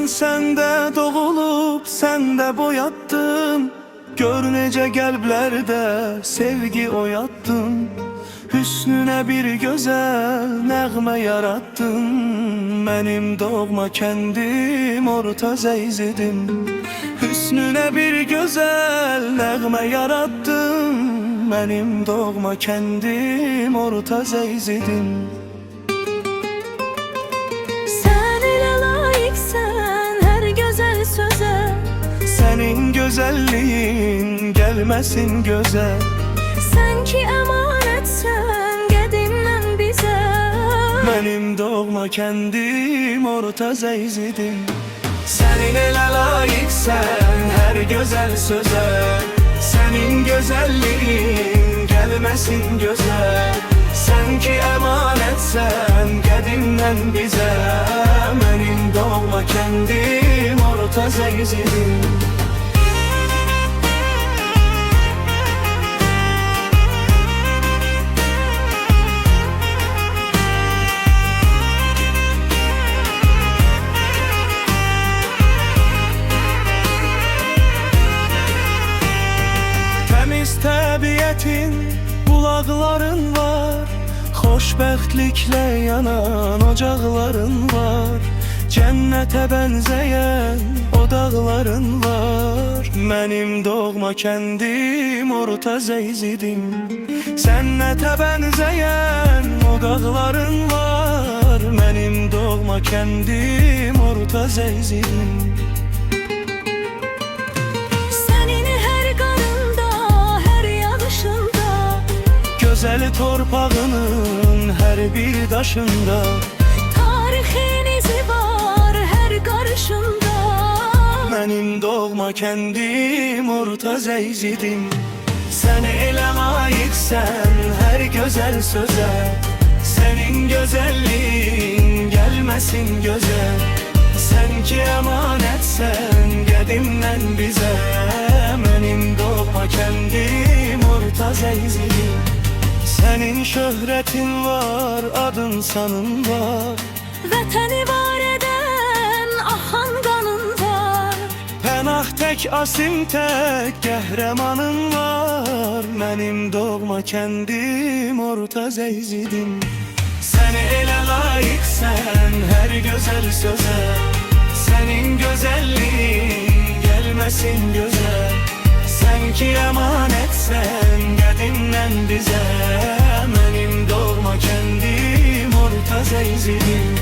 Mən səndə doğulub, səndə boyatdım. Gör necə qəlblərdə sevgi oyatdım. Hüsnünə bir gözəl nəğmə yarattın. Mənim doğma kəndim orta Zeyzidim. Hüsnünə bir gözəl nəğmə yarattın. Mənim doğma kəndim orta Zeyzidim. Senin güzelliğin gelmesin göze. Sen ki emanetsen gedimden bize. Benim doğma kendim orta Zeyzidim. Senin ele layıksen her güzel söze. Senin güzelliğin gelmesin göze. Sen ki emanetsen gedimden bize. Benim doğma kendim orta Zeyzidim. Temiz təbiətin, bulaqların var. Xoşbəxtliklə yanan ocaqların var. Cənnətə bənzəyən o dağların var. Mənim doğma kəndim orta Zeyzidim. Cənnətə bənzəyən o dağların var. Mənim doğma kəndim orta Zeyzidim. Güzel torpağının her bir taşında. Tarihin izi var her karışında. Benim doğma kendim orta Zeyzidim. Sen ele layıksen her güzel söze. Senin güzelliğin gelmesin göze. Sen ki emanetsen gedimden bize. Benim doğma kendim orta Zeyzidim. Senin şöhretin var, adın sanın var. Vətəni var edən ahan qanın var. Pənah tək, asim tək, qəhrəmanın var. Mənim doğma kəndim orta Zeyzidim. Sən elə layıqsən hər gözəl sözə. Sənin gözəlliyin gəlməsin gözə. Sən ki emanetsen gedimden bize. Benim doğma kendim orta Zeyzidim.